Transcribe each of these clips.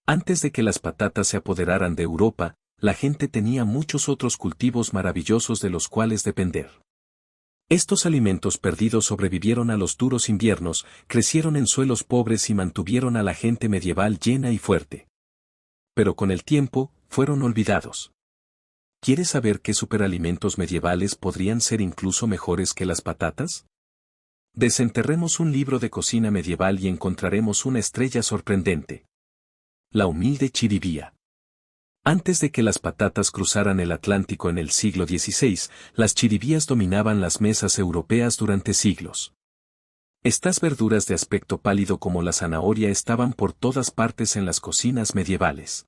Antes de que las patatas se apoderaran de Europa, la gente tenía muchos otros cultivos maravillosos de los cuales depender. Estos alimentos perdidos sobrevivieron a los duros inviernos, crecieron en suelos pobres y mantuvieron a la gente medieval llena y fuerte. Pero con el tiempo, fueron olvidados. ¿Quieres saber qué superalimentos medievales podrían ser incluso mejores que las patatas? Desenterremos un libro de cocina medieval y encontraremos una estrella sorprendente. La humilde chiribía. Antes de que las patatas cruzaran el Atlántico en el siglo XVI, las chiribías dominaban las mesas europeas durante siglos. Estas verduras de aspecto pálido como la zanahoria estaban por todas partes en las cocinas medievales.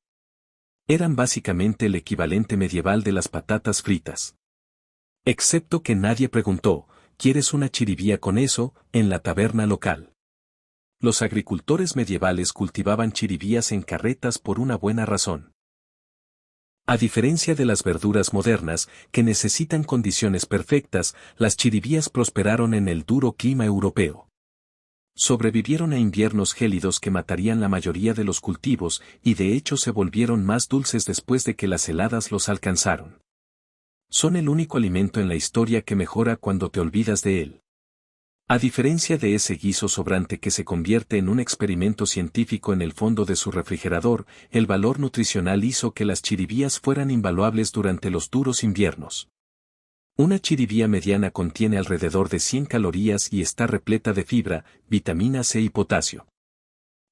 Eran básicamente el equivalente medieval de las patatas fritas. Excepto que nadie preguntó, ¿quieres una chiribía con eso?, en la taberna local. Los agricultores medievales cultivaban chiribías en carretas por una buena razón. A diferencia de las verduras modernas, que necesitan condiciones perfectas, las chiribías prosperaron en el duro clima europeo. Sobrevivieron a inviernos gélidos que matarían la mayoría de los cultivos, y de hecho se volvieron más dulces después de que las heladas los alcanzaron. Son el único alimento en la historia que mejora cuando te olvidas de él. A diferencia de ese guiso sobrante que se convierte en un experimento científico en el fondo de su refrigerador, el valor nutricional hizo que las chiribías fueran invaluables durante los duros inviernos. Una chiribía mediana contiene alrededor de 100 calorías y está repleta de fibra, vitamina C y potasio.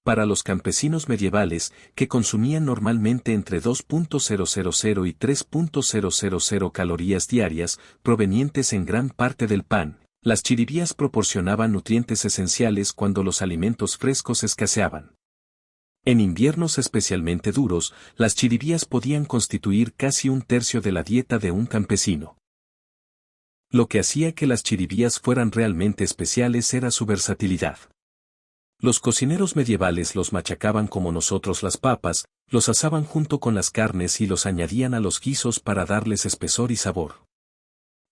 Para los campesinos medievales, que consumían normalmente entre 2.000 y 3.000 calorías diarias, provenientes en gran parte del pan, las chiribías proporcionaban nutrientes esenciales cuando los alimentos frescos escaseaban. En inviernos especialmente duros, las chiribías podían constituir casi un tercio de la dieta de un campesino. Lo que hacía que las chiribías fueran realmente especiales era su versatilidad. Los cocineros medievales los machacaban como nosotros las papas, los asaban junto con las carnes y los añadían a los guisos para darles espesor y sabor.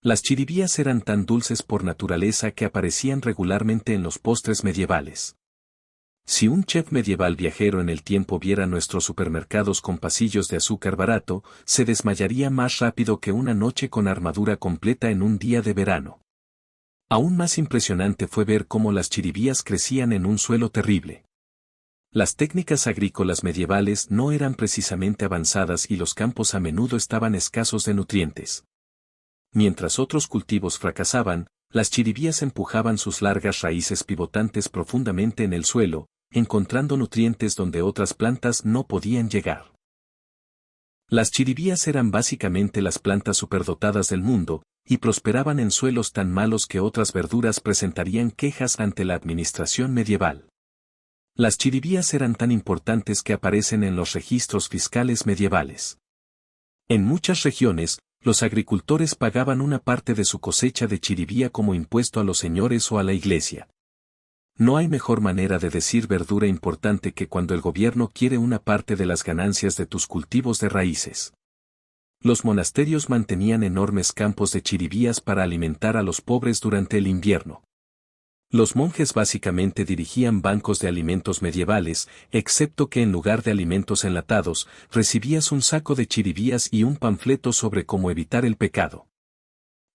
Las chiribías eran tan dulces por naturaleza que aparecían regularmente en los postres medievales. Si un chef medieval viajero en el tiempo viera nuestros supermercados con pasillos de azúcar barato, se desmayaría más rápido que una noche con armadura completa en un día de verano. Aún más impresionante fue ver cómo las chiribías crecían en un suelo terrible. Las técnicas agrícolas medievales no eran precisamente avanzadas y los campos a menudo estaban escasos de nutrientes. Mientras otros cultivos fracasaban, las chiribías empujaban sus largas raíces pivotantes profundamente en el suelo, encontrando nutrientes donde otras plantas no podían llegar. Las chiribías eran básicamente las plantas superdotadas del mundo, y prosperaban en suelos tan malos que otras verduras presentarían quejas ante la administración medieval. Las chiribías eran tan importantes que aparecen en los registros fiscales medievales. En muchas regiones, los agricultores pagaban una parte de su cosecha de chiribía como impuesto a los señores o a la iglesia. No hay mejor manera de decir verdura importante que cuando el gobierno quiere una parte de las ganancias de tus cultivos de raíces. Los monasterios mantenían enormes campos de chiribías para alimentar a los pobres durante el invierno. Los monjes básicamente dirigían bancos de alimentos medievales, excepto que en lugar de alimentos enlatados, recibías un saco de chiribías y un panfleto sobre cómo evitar el pecado.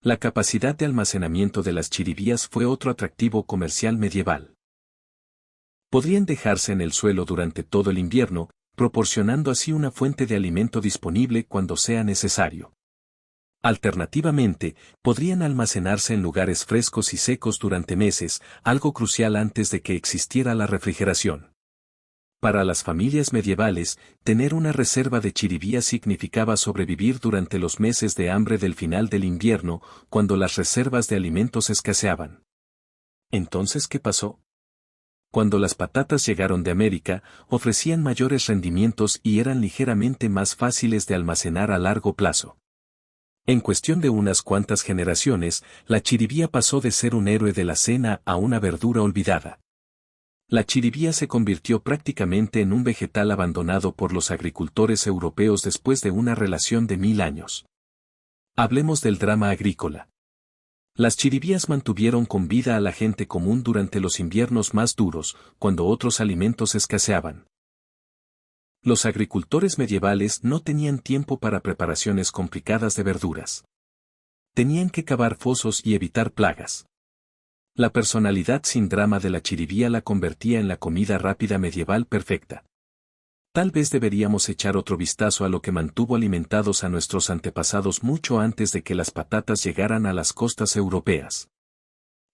La capacidad de almacenamiento de las chiribías fue otro atractivo comercial medieval. Podrían dejarse en el suelo durante todo el invierno, proporcionando así una fuente de alimento disponible cuando sea necesario. Alternativamente, podrían almacenarse en lugares frescos y secos durante meses, algo crucial antes de que existiera la refrigeración. Para las familias medievales, tener una reserva de chiribías significaba sobrevivir durante los meses de hambre del final del invierno, cuando las reservas de alimentos escaseaban. Entonces, ¿qué pasó? Cuando las patatas llegaron de América, ofrecían mayores rendimientos y eran ligeramente más fáciles de almacenar a largo plazo. En cuestión de unas cuantas generaciones, la chiribía pasó de ser un héroe de la cena a una verdura olvidada. La chiribía se convirtió prácticamente en un vegetal abandonado por los agricultores europeos después de una relación de 1000 años. Hablemos del drama agrícola. Las chiribías mantuvieron con vida a la gente común durante los inviernos más duros, cuando otros alimentos escaseaban. Los agricultores medievales no tenían tiempo para preparaciones complicadas de verduras. Tenían que cavar fosos y evitar plagas. La personalidad sin drama de la chiribía la convertía en la comida rápida medieval perfecta. Tal vez deberíamos echar otro vistazo a lo que mantuvo alimentados a nuestros antepasados mucho antes de que las patatas llegaran a las costas europeas.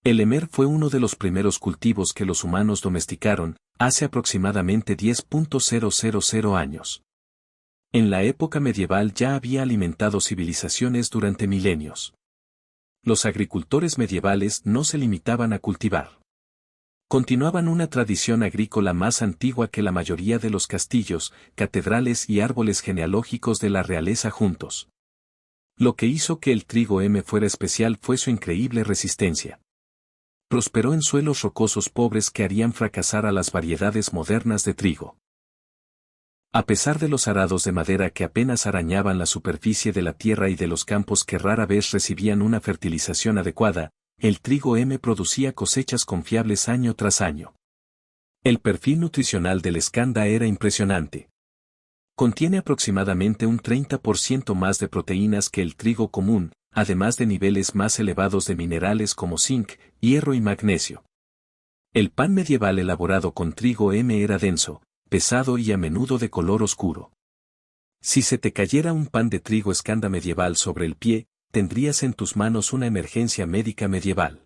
El emer fue uno de los primeros cultivos que los humanos domesticaron, hace aproximadamente 10.000 años. En la época medieval ya había alimentado civilizaciones durante milenios. Los agricultores medievales no se limitaban a cultivar. Continuaban una tradición agrícola más antigua que la mayoría de los castillos, catedrales y árboles genealógicos de la realeza juntos. Lo que hizo que el trigo M fuera especial fue su increíble resistencia. Prosperó en suelos rocosos pobres que harían fracasar a las variedades modernas de trigo. A pesar de los arados de madera que apenas arañaban la superficie de la tierra y de los campos que rara vez recibían una fertilización adecuada, el trigo M producía cosechas confiables año tras año. El perfil nutricional del escanda era impresionante. Contiene aproximadamente un 30% más de proteínas que el trigo común, además de niveles más elevados de minerales como zinc, hierro y magnesio. El pan medieval elaborado con trigo M era denso, pesado y a menudo de color oscuro. Si se te cayera un pan de trigo escanda medieval sobre el pie, tendrías en tus manos una emergencia médica medieval.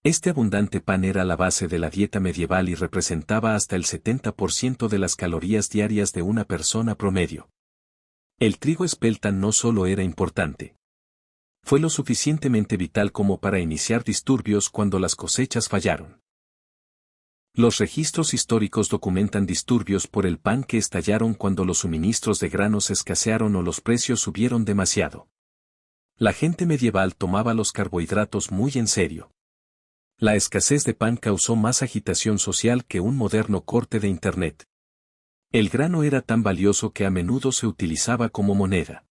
Este abundante pan era la base de la dieta medieval y representaba hasta el 70% de las calorías diarias de una persona promedio. El trigo espelta no solo era importante. Fue lo suficientemente vital como para iniciar disturbios cuando las cosechas fallaron. Los registros históricos documentan disturbios por el pan que estallaron cuando los suministros de granos escasearon o los precios subieron demasiado. La gente medieval tomaba los carbohidratos muy en serio. La escasez de pan causó más agitación social que un moderno corte de Internet. El grano era tan valioso que a menudo se utilizaba como moneda.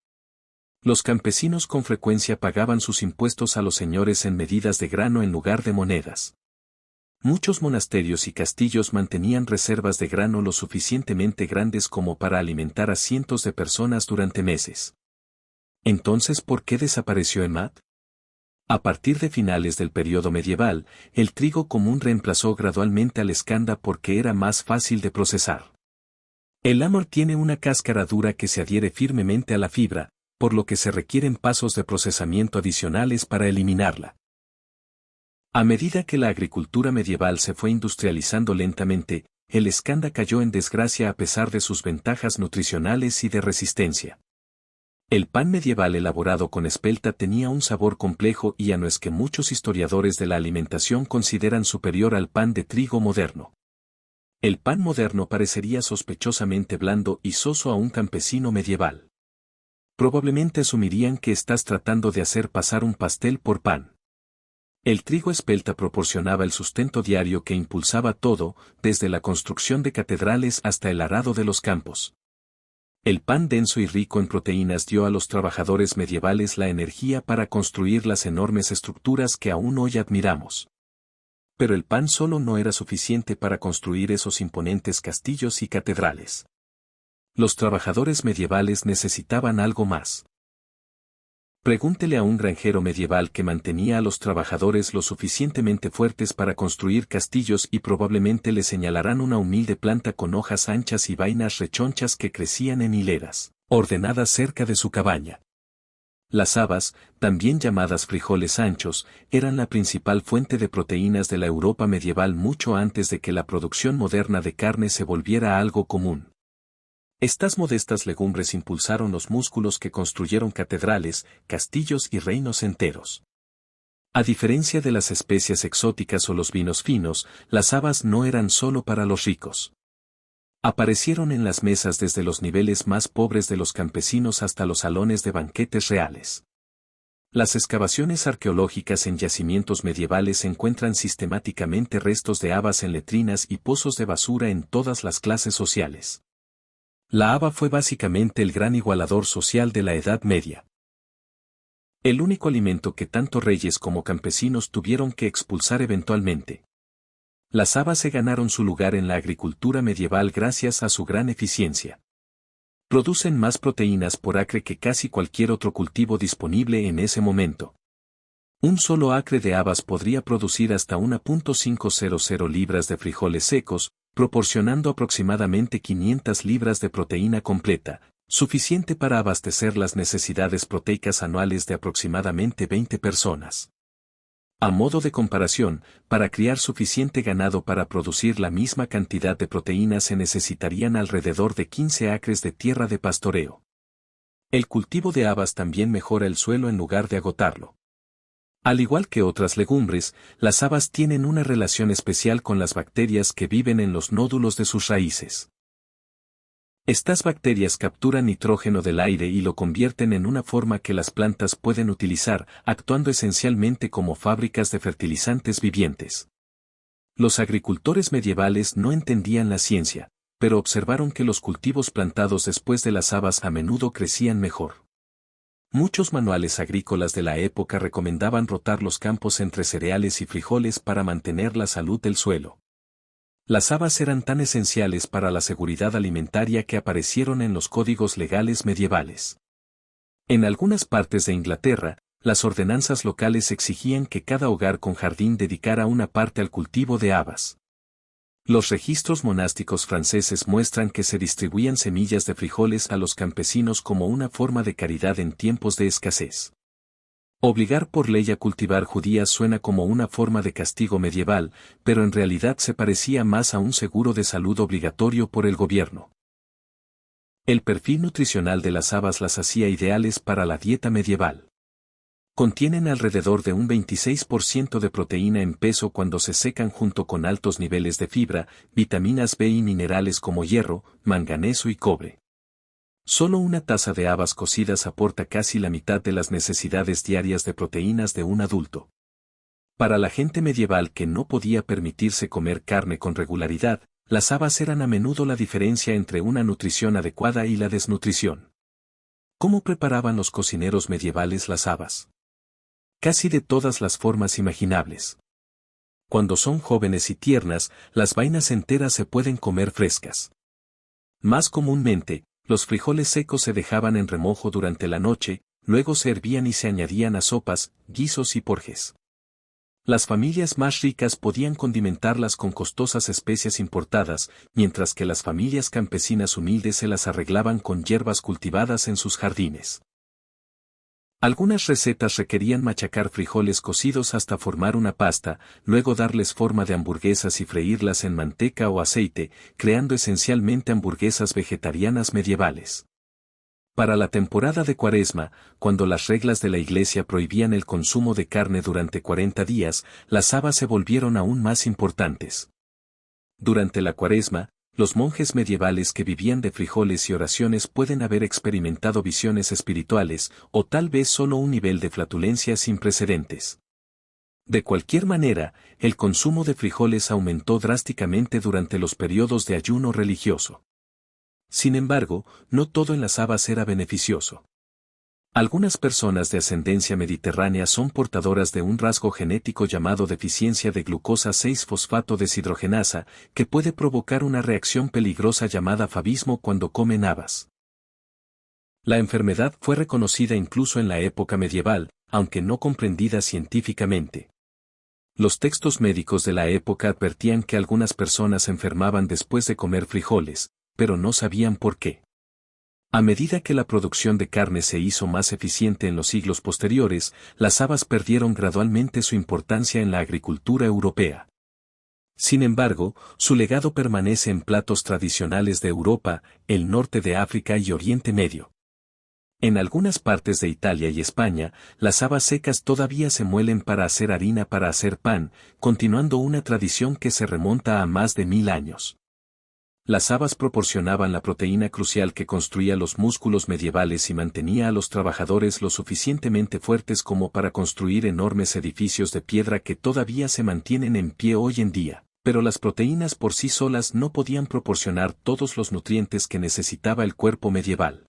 Los campesinos con frecuencia pagaban sus impuestos a los señores en medidas de grano en lugar de monedas. Muchos monasterios y castillos mantenían reservas de grano lo suficientemente grandes como para alimentar a cientos de personas durante meses. Entonces, ¿por qué desapareció EMAD? A partir de finales del periodo medieval, el trigo común reemplazó gradualmente al escanda porque era más fácil de procesar. El amor tiene una cáscara dura que se adhiere firmemente a la fibra, por lo que se requieren pasos de procesamiento adicionales para eliminarla. A medida que la agricultura medieval se fue industrializando lentamente, el escanda cayó en desgracia a pesar de sus ventajas nutricionales y de resistencia. El pan medieval elaborado con espelta tenía un sabor complejo y no es que muchos historiadores de la alimentación consideran superior al pan de trigo moderno. El pan moderno parecería sospechosamente blando y soso a un campesino medieval. Probablemente asumirían que estás tratando de hacer pasar un pastel por pan. El trigo espelta proporcionaba el sustento diario que impulsaba todo, desde la construcción de catedrales hasta el arado de los campos. El pan denso y rico en proteínas dio a los trabajadores medievales la energía para construir las enormes estructuras que aún hoy admiramos. Pero el pan solo no era suficiente para construir esos imponentes castillos y catedrales. Los trabajadores medievales necesitaban algo más. Pregúntele a un granjero medieval que mantenía a los trabajadores lo suficientemente fuertes para construir castillos y probablemente le señalarán una humilde planta con hojas anchas y vainas rechonchas que crecían en hileras, ordenadas cerca de su cabaña. Las habas, también llamadas frijoles anchos, eran la principal fuente de proteínas de la Europa medieval mucho antes de que la producción moderna de carne se volviera algo común. Estas modestas legumbres impulsaron los músculos que construyeron catedrales, castillos y reinos enteros. A diferencia de las especias exóticas o los vinos finos, las habas no eran solo para los ricos. Aparecieron en las mesas desde los niveles más pobres de los campesinos hasta los salones de banquetes reales. Las excavaciones arqueológicas en yacimientos medievales encuentran sistemáticamente restos de habas en letrinas y pozos de basura en todas las clases sociales. La haba fue básicamente el gran igualador social de la Edad Media. El único alimento que tanto reyes como campesinos tuvieron que expulsar eventualmente. Las habas se ganaron su lugar en la agricultura medieval gracias a su gran eficiencia. Producen más proteínas por acre que casi cualquier otro cultivo disponible en ese momento. Un solo acre de habas podría producir hasta 1.500 libras de frijoles secos, proporcionando aproximadamente 500 libras de proteína completa, suficiente para abastecer las necesidades proteicas anuales de aproximadamente 20 personas. A modo de comparación, para criar suficiente ganado para producir la misma cantidad de proteínas se necesitarían alrededor de 15 acres de tierra de pastoreo. El cultivo de habas también mejora el suelo en lugar de agotarlo. Al igual que otras legumbres, las habas tienen una relación especial con las bacterias que viven en los nódulos de sus raíces. Estas bacterias capturan nitrógeno del aire y lo convierten en una forma que las plantas pueden utilizar, actuando esencialmente como fábricas de fertilizantes vivientes. Los agricultores medievales no entendían la ciencia, pero observaron que los cultivos plantados después de las habas a menudo crecían mejor. Muchos manuales agrícolas de la época recomendaban rotar los campos entre cereales y frijoles para mantener la salud del suelo. Las habas eran tan esenciales para la seguridad alimentaria que aparecieron en los códigos legales medievales. En algunas partes de Inglaterra, las ordenanzas locales exigían que cada hogar con jardín dedicara una parte al cultivo de habas. Los registros monásticos franceses muestran que se distribuían semillas de frijoles a los campesinos como una forma de caridad en tiempos de escasez. Obligar por ley a cultivar judías suena como una forma de castigo medieval, pero en realidad se parecía más a un seguro de salud obligatorio por el gobierno. El perfil nutricional de las habas las hacía ideales para la dieta medieval. Contienen alrededor de un 26% de proteína en peso cuando se secan junto con altos niveles de fibra, vitaminas B y minerales como hierro, manganeso y cobre. Solo una taza de habas cocidas aporta casi la mitad de las necesidades diarias de proteínas de un adulto. Para la gente medieval que no podía permitirse comer carne con regularidad, las habas eran a menudo la diferencia entre una nutrición adecuada y la desnutrición. ¿Cómo preparaban los cocineros medievales las habas? Casi de todas las formas imaginables. Cuando son jóvenes y tiernas, las vainas enteras se pueden comer frescas. Más comúnmente, los frijoles secos se dejaban en remojo durante la noche, luego se hervían y se añadían a sopas, guisos y porjes. Las familias más ricas podían condimentarlas con costosas especias importadas, mientras que las familias campesinas humildes se las arreglaban con hierbas cultivadas en sus jardines. Algunas recetas requerían machacar frijoles cocidos hasta formar una pasta, luego darles forma de hamburguesas y freírlas en manteca o aceite, creando esencialmente hamburguesas vegetarianas medievales. Para la temporada de Cuaresma, cuando las reglas de la Iglesia prohibían el consumo de carne durante 40 días, las habas se volvieron aún más importantes. Durante la Cuaresma, los monjes medievales que vivían de frijoles y oraciones pueden haber experimentado visiones espirituales, o tal vez solo un nivel de flatulencia sin precedentes. De cualquier manera, el consumo de frijoles aumentó drásticamente durante los periodos de ayuno religioso. Sin embargo, no todo en las habas era beneficioso. Algunas personas de ascendencia mediterránea son portadoras de un rasgo genético llamado deficiencia de glucosa 6-fosfato deshidrogenasa, que puede provocar una reacción peligrosa llamada favismo cuando comen habas. La enfermedad fue reconocida incluso en la época medieval, aunque no comprendida científicamente. Los textos médicos de la época advertían que algunas personas enfermaban después de comer frijoles, pero no sabían por qué. A medida que la producción de carne se hizo más eficiente en los siglos posteriores, las habas perdieron gradualmente su importancia en la agricultura europea. Sin embargo, su legado permanece en platos tradicionales de Europa, el norte de África y Oriente Medio. En algunas partes de Italia y España, las habas secas todavía se muelen para hacer harina para hacer pan, continuando una tradición que se remonta a más de 1000 años. Las habas proporcionaban la proteína crucial que construía los músculos medievales y mantenía a los trabajadores lo suficientemente fuertes como para construir enormes edificios de piedra que todavía se mantienen en pie hoy en día, pero las proteínas por sí solas no podían proporcionar todos los nutrientes que necesitaba el cuerpo medieval.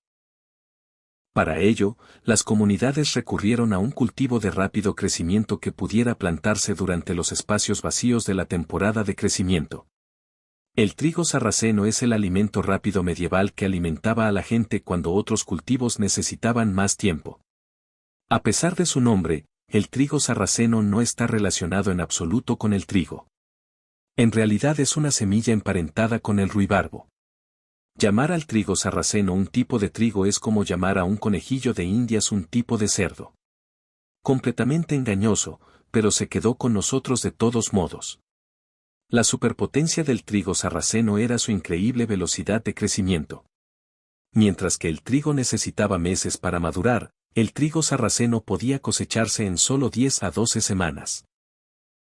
Para ello, las comunidades recurrieron a un cultivo de rápido crecimiento que pudiera plantarse durante los espacios vacíos de la temporada de crecimiento. El trigo sarraceno es el alimento rápido medieval que alimentaba a la gente cuando otros cultivos necesitaban más tiempo. A pesar de su nombre, el trigo sarraceno no está relacionado en absoluto con el trigo. En realidad es una semilla emparentada con el ruibarbo. Llamar al trigo sarraceno un tipo de trigo es como llamar a un conejillo de Indias un tipo de cerdo. Completamente engañoso, pero se quedó con nosotros de todos modos. La superpotencia del trigo sarraceno era su increíble velocidad de crecimiento. Mientras que el trigo necesitaba meses para madurar, el trigo sarraceno podía cosecharse en solo 10 a 12 semanas.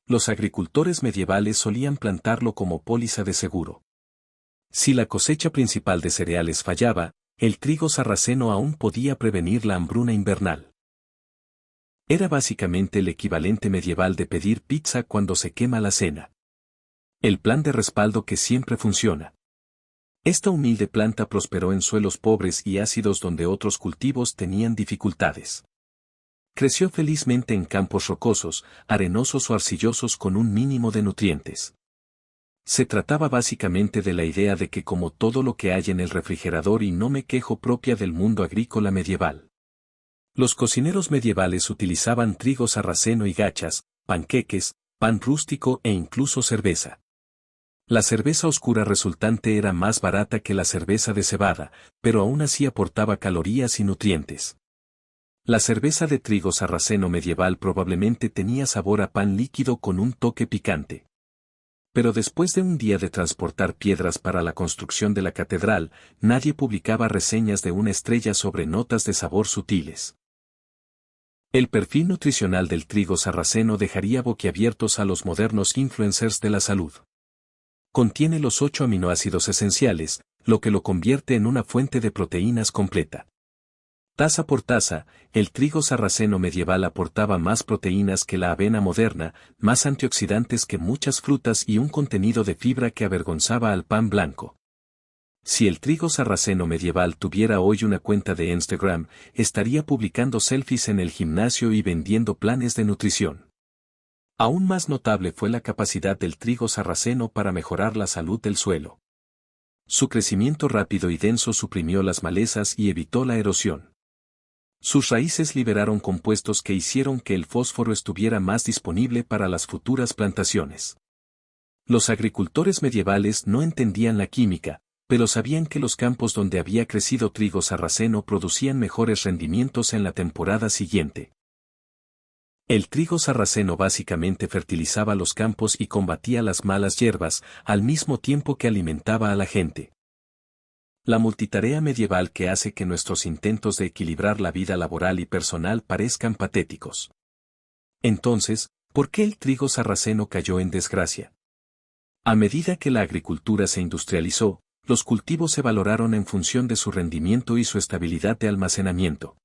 Los agricultores medievales solían plantarlo como póliza de seguro. Si la cosecha principal de cereales fallaba, el trigo sarraceno aún podía prevenir la hambruna invernal. Era básicamente el equivalente medieval de pedir pizza cuando se quema la cena. El plan de respaldo que siempre funciona. Esta humilde planta prosperó en suelos pobres y ácidos donde otros cultivos tenían dificultades. Creció felizmente en campos rocosos, arenosos o arcillosos con un mínimo de nutrientes. Se trataba básicamente de la idea de que como todo lo que hay en el refrigerador y no me quejo propia del mundo agrícola medieval. Los cocineros medievales utilizaban trigo sarraceno y gachas, panqueques, pan rústico e incluso cerveza. La cerveza oscura resultante era más barata que la cerveza de cebada, pero aún así aportaba calorías y nutrientes. La cerveza de trigo sarraceno medieval probablemente tenía sabor a pan líquido con un toque picante. Pero después de un día de transportar piedras para la construcción de la catedral, nadie publicaba reseñas de una estrella sobre notas de sabor sutiles. El perfil nutricional del trigo sarraceno dejaría boquiabiertos a los modernos influencers de la salud. Contiene los 8 aminoácidos esenciales, lo que lo convierte en una fuente de proteínas completa. Taza por taza, el trigo sarraceno medieval aportaba más proteínas que la avena moderna, más antioxidantes que muchas frutas y un contenido de fibra que avergonzaba al pan blanco. Si el trigo sarraceno medieval tuviera hoy una cuenta de Instagram, estaría publicando selfies en el gimnasio y vendiendo planes de nutrición. Aún más notable fue la capacidad del trigo sarraceno para mejorar la salud del suelo. Su crecimiento rápido y denso suprimió las malezas y evitó la erosión. Sus raíces liberaron compuestos que hicieron que el fósforo estuviera más disponible para las futuras plantaciones. Los agricultores medievales no entendían la química, pero sabían que los campos donde había crecido trigo sarraceno producían mejores rendimientos en la temporada siguiente. El trigo sarraceno básicamente fertilizaba los campos y combatía las malas hierbas, al mismo tiempo que alimentaba a la gente. La multitarea medieval que hace que nuestros intentos de equilibrar la vida laboral y personal parezcan patéticos. Entonces, ¿por qué el trigo sarraceno cayó en desgracia? A medida que la agricultura se industrializó, los cultivos se valoraron en función de su rendimiento y su estabilidad de almacenamiento.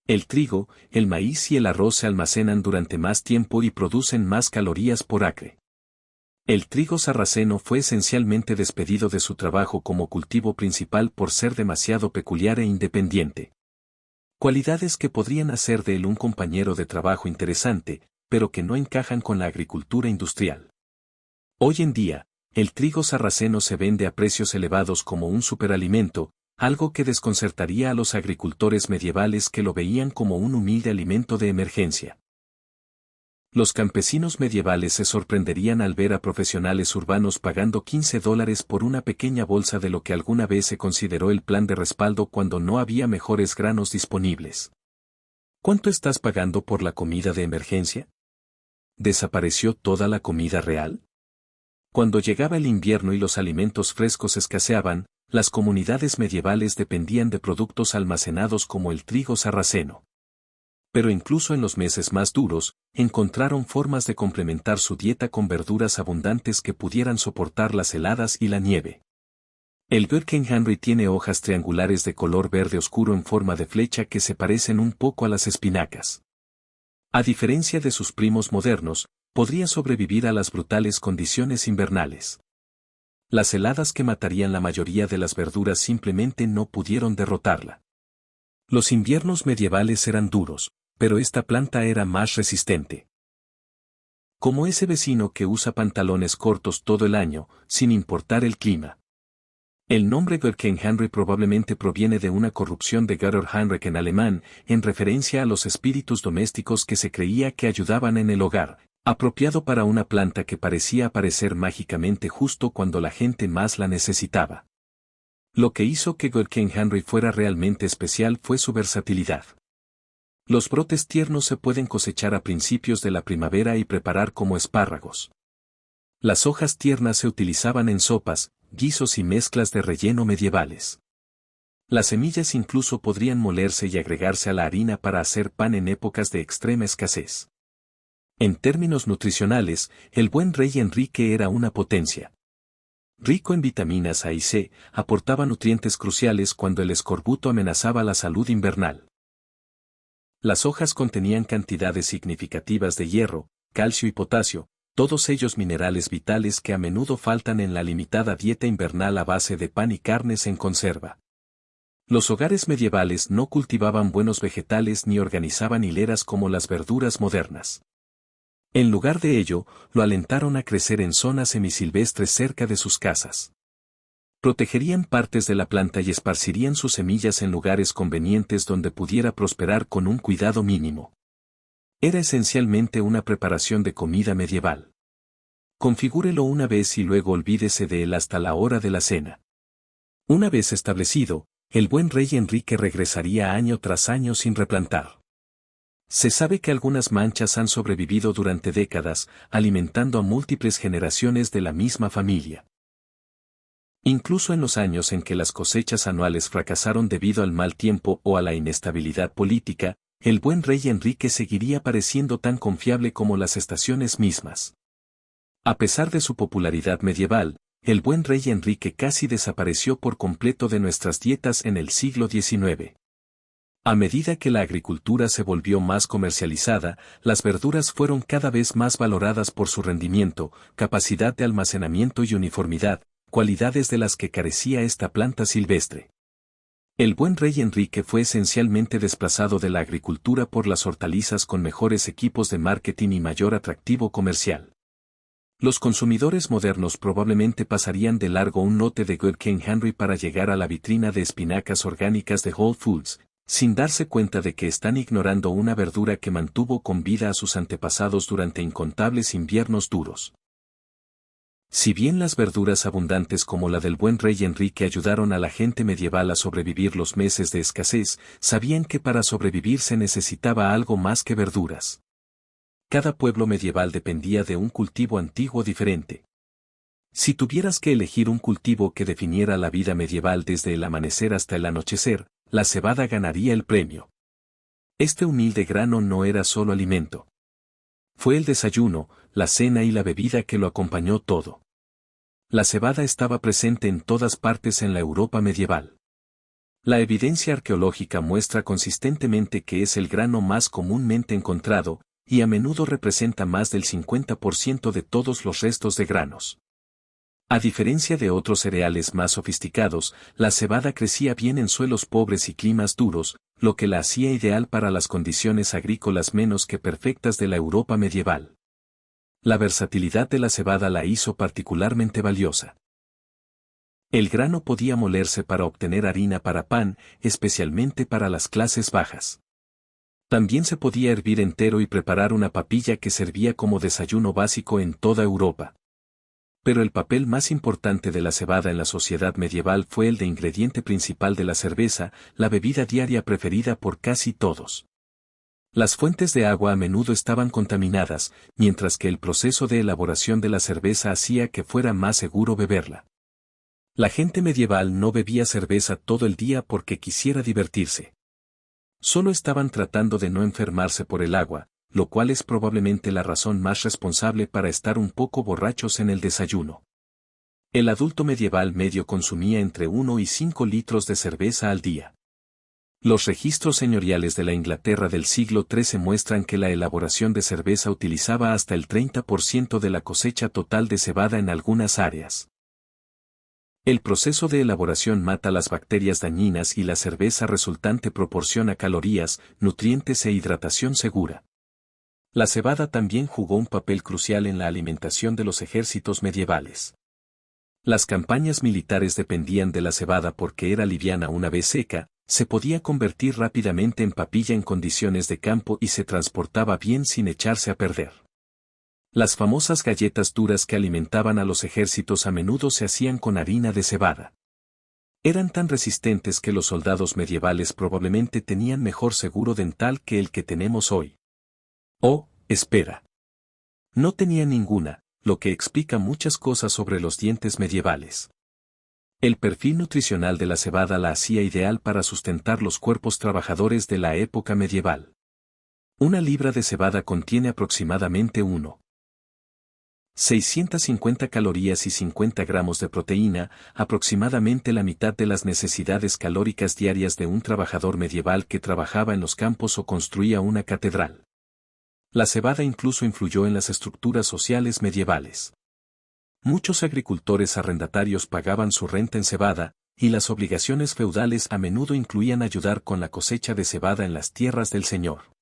El trigo, el maíz y el arroz se almacenan durante más tiempo y producen más calorías por acre. El trigo sarraceno fue esencialmente despedido de su trabajo como cultivo principal por ser demasiado peculiar e independiente. Cualidades que podrían hacer de él un compañero de trabajo interesante, pero que no encajan con la agricultura industrial. Hoy en día, el trigo sarraceno se vende a precios elevados como un superalimento, algo que desconcertaría a los agricultores medievales que lo veían como un humilde alimento de emergencia. Los campesinos medievales se sorprenderían al ver a profesionales urbanos pagando $15 por una pequeña bolsa de lo que alguna vez se consideró el plan de respaldo cuando no había mejores granos disponibles. ¿Cuánto estás pagando por la comida de emergencia? ¿Desapareció toda la comida real? Cuando llegaba el invierno y los alimentos frescos escaseaban, las comunidades medievales dependían de productos almacenados como el trigo sarraceno. Pero incluso en los meses más duros, encontraron formas de complementar su dieta con verduras abundantes que pudieran soportar las heladas y la nieve. El Birkenhenry tiene hojas triangulares de color verde oscuro en forma de flecha que se parecen un poco a las espinacas. A diferencia de sus primos modernos, podría sobrevivir a las brutales condiciones invernales. Las heladas que matarían la mayoría de las verduras simplemente no pudieron derrotarla. Los inviernos medievales eran duros, pero esta planta era más resistente. Como ese vecino que usa pantalones cortos todo el año, sin importar el clima. El nombre Göttinghenry probablemente proviene de una corrupción de Götterheinrich en alemán, en referencia a los espíritus domésticos que se creía que ayudaban en el hogar, apropiado para una planta que parecía aparecer mágicamente justo cuando la gente más la necesitaba. Lo que hizo que Göttinghenry fuera realmente especial fue su versatilidad. Los brotes tiernos se pueden cosechar a principios de la primavera y preparar como espárragos. Las hojas tiernas se utilizaban en sopas, guisos y mezclas de relleno medievales. Las semillas incluso podrían molerse y agregarse a la harina para hacer pan en épocas de extrema escasez. En términos nutricionales, el buen rey Enrique era una potencia. Rico en vitaminas A y C, aportaba nutrientes cruciales cuando el escorbuto amenazaba la salud invernal. Las hojas contenían cantidades significativas de hierro, calcio y potasio, todos ellos minerales vitales que a menudo faltan en la limitada dieta invernal a base de pan y carnes en conserva. Los hogares medievales no cultivaban buenos vegetales ni organizaban hileras como las verduras modernas. En lugar de ello, lo alentaron a crecer en zonas semisilvestres cerca de sus casas. Protegerían partes de la planta y esparcirían sus semillas en lugares convenientes donde pudiera prosperar con un cuidado mínimo. Era esencialmente una preparación de comida medieval. Configúrelo una vez y luego olvídese de él hasta la hora de la cena. Una vez establecido, el buen rey Enrique regresaría año tras año sin replantar. Se sabe que algunas manchas han sobrevivido durante décadas, alimentando a múltiples generaciones de la misma familia. Incluso en los años en que las cosechas anuales fracasaron debido al mal tiempo o a la inestabilidad política, el buen rey Enrique seguiría pareciendo tan confiable como las estaciones mismas. A pesar de su popularidad medieval, el buen rey Enrique casi desapareció por completo de nuestras dietas en el siglo XIX. A medida que la agricultura se volvió más comercializada, las verduras fueron cada vez más valoradas por su rendimiento, capacidad de almacenamiento y uniformidad, cualidades de las que carecía esta planta silvestre. El buen rey Enrique fue esencialmente desplazado de la agricultura por las hortalizas con mejores equipos de marketing y mayor atractivo comercial. Los consumidores modernos probablemente pasarían de largo un lote de Göttinghenry para llegar a la vitrina de espinacas orgánicas de Whole Foods, sin darse cuenta de que están ignorando una verdura que mantuvo con vida a sus antepasados durante incontables inviernos duros. Si bien las verduras abundantes como la del buen rey Enrique ayudaron a la gente medieval a sobrevivir los meses de escasez, sabían que para sobrevivir se necesitaba algo más que verduras. Cada pueblo medieval dependía de un cultivo antiguo diferente. Si tuvieras que elegir un cultivo que definiera la vida medieval desde el amanecer hasta el anochecer, la cebada ganaría el premio. Este humilde grano no era solo alimento. Fue el desayuno, la cena y la bebida que lo acompañó todo. La cebada estaba presente en todas partes en la Europa medieval. La evidencia arqueológica muestra consistentemente que es el grano más comúnmente encontrado, y a menudo representa más del 50% de todos los restos de granos. A diferencia de otros cereales más sofisticados, la cebada crecía bien en suelos pobres y climas duros, lo que la hacía ideal para las condiciones agrícolas menos que perfectas de la Europa medieval. La versatilidad de la cebada la hizo particularmente valiosa. El grano podía molerse para obtener harina para pan, especialmente para las clases bajas. También se podía hervir entero y preparar una papilla que servía como desayuno básico en toda Europa. Pero el papel más importante de la cebada en la sociedad medieval fue el de ingrediente principal de la cerveza, la bebida diaria preferida por casi todos. Las fuentes de agua a menudo estaban contaminadas, mientras que el proceso de elaboración de la cerveza hacía que fuera más seguro beberla. La gente medieval no bebía cerveza todo el día porque quisiera divertirse. Solo estaban tratando de no enfermarse por el agua, lo cual es probablemente la razón más responsable para estar un poco borrachos en el desayuno. El adulto medieval medio consumía entre 1 y 5 litros de cerveza al día. Los registros señoriales de la Inglaterra del siglo XIII muestran que la elaboración de cerveza utilizaba hasta el 30% de la cosecha total de cebada en algunas áreas. El proceso de elaboración mata las bacterias dañinas y la cerveza resultante proporciona calorías, nutrientes e hidratación segura. La cebada también jugó un papel crucial en la alimentación de los ejércitos medievales. Las campañas militares dependían de la cebada porque era liviana una vez seca, se podía convertir rápidamente en papilla en condiciones de campo y se transportaba bien sin echarse a perder. Las famosas galletas duras que alimentaban a los ejércitos a menudo se hacían con harina de cebada. Eran tan resistentes que los soldados medievales probablemente tenían mejor seguro dental que el que tenemos hoy. Oh, espera. No tenía ninguna, lo que explica muchas cosas sobre los dientes medievales. El perfil nutricional de la cebada la hacía ideal para sustentar los cuerpos trabajadores de la época medieval. Una libra de cebada contiene aproximadamente 650 calorías y 50 gramos de proteína, aproximadamente la mitad de las necesidades calóricas diarias de un trabajador medieval que trabajaba en los campos o construía una catedral. La cebada incluso influyó en las estructuras sociales medievales. Muchos agricultores arrendatarios pagaban su renta en cebada, y las obligaciones feudales a menudo incluían ayudar con la cosecha de cebada en las tierras del señor.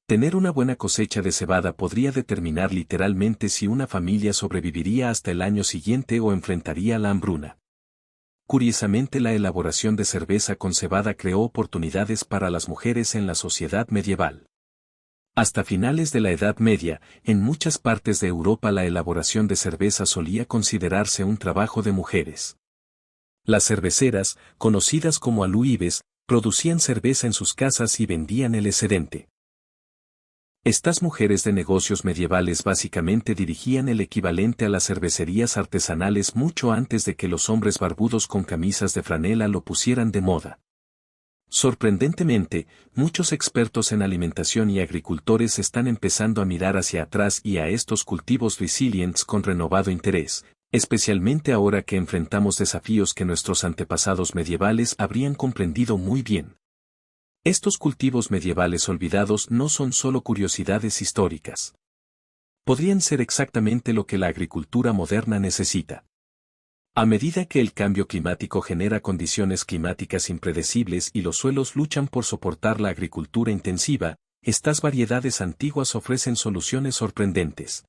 Tener una buena cosecha de cebada podría determinar literalmente si una familia sobreviviría hasta el año siguiente o enfrentaría la hambruna. Curiosamente, la elaboración de cerveza con cebada creó oportunidades para las mujeres en la sociedad medieval. Hasta finales de la Edad Media, en muchas partes de Europa la elaboración de cerveza solía considerarse un trabajo de mujeres. Las cerveceras, conocidas como aluibes, producían cerveza en sus casas y vendían el excedente. Estas mujeres de negocios medievales básicamente dirigían el equivalente a las cervecerías artesanales mucho antes de que los hombres barbudos con camisas de franela lo pusieran de moda. Sorprendentemente, muchos expertos en alimentación y agricultores están empezando a mirar hacia atrás y a estos cultivos resilientes con renovado interés, especialmente ahora que enfrentamos desafíos que nuestros antepasados medievales habrían comprendido muy bien. Estos cultivos medievales olvidados no son solo curiosidades históricas. Podrían ser exactamente lo que la agricultura moderna necesita. A medida que el cambio climático genera condiciones climáticas impredecibles y los suelos luchan por soportar la agricultura intensiva, estas variedades antiguas ofrecen soluciones sorprendentes.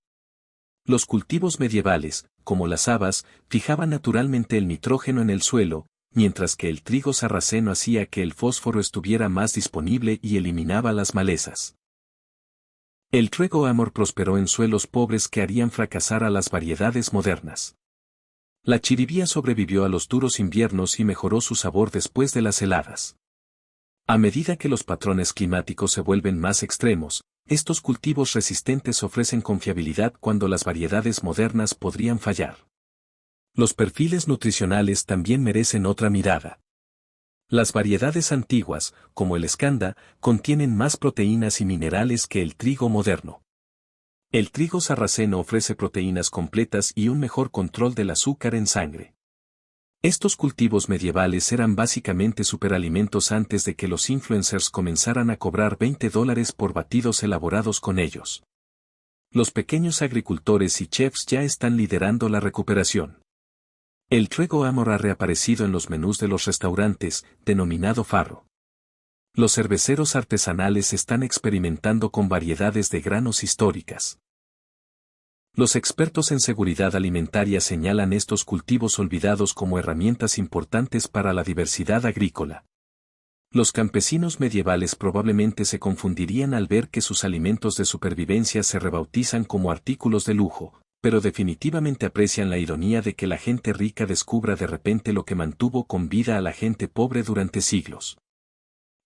Los cultivos medievales, como las habas, fijaban naturalmente el nitrógeno en el suelo, mientras que el trigo sarraceno hacía que el fósforo estuviera más disponible y eliminaba las malezas. El trigo amor prosperó en suelos pobres que harían fracasar a las variedades modernas. La chiribía sobrevivió a los duros inviernos y mejoró su sabor después de las heladas. A medida que los patrones climáticos se vuelven más extremos, estos cultivos resistentes ofrecen confiabilidad cuando las variedades modernas podrían fallar. Los perfiles nutricionales también merecen otra mirada. Las variedades antiguas, como el escanda, contienen más proteínas y minerales que el trigo moderno. El trigo sarraceno ofrece proteínas completas y un mejor control del azúcar en sangre. Estos cultivos medievales eran básicamente superalimentos antes de que los influencers comenzaran a cobrar $20 por batidos elaborados con ellos. Los pequeños agricultores y chefs ya están liderando la recuperación. El trigo amor ha reaparecido en los menús de los restaurantes, denominado farro. Los cerveceros artesanales están experimentando con variedades de granos históricas. Los expertos en seguridad alimentaria señalan estos cultivos olvidados como herramientas importantes para la diversidad agrícola. Los campesinos medievales probablemente se confundirían al ver que sus alimentos de supervivencia se rebautizan como artículos de lujo, pero definitivamente aprecian la ironía de que la gente rica descubra de repente lo que mantuvo con vida a la gente pobre durante siglos.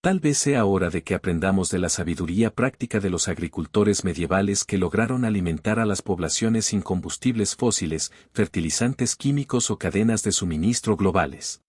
Tal vez sea hora de que aprendamos de la sabiduría práctica de los agricultores medievales que lograron alimentar a las poblaciones sin combustibles fósiles, fertilizantes químicos o cadenas de suministro globales.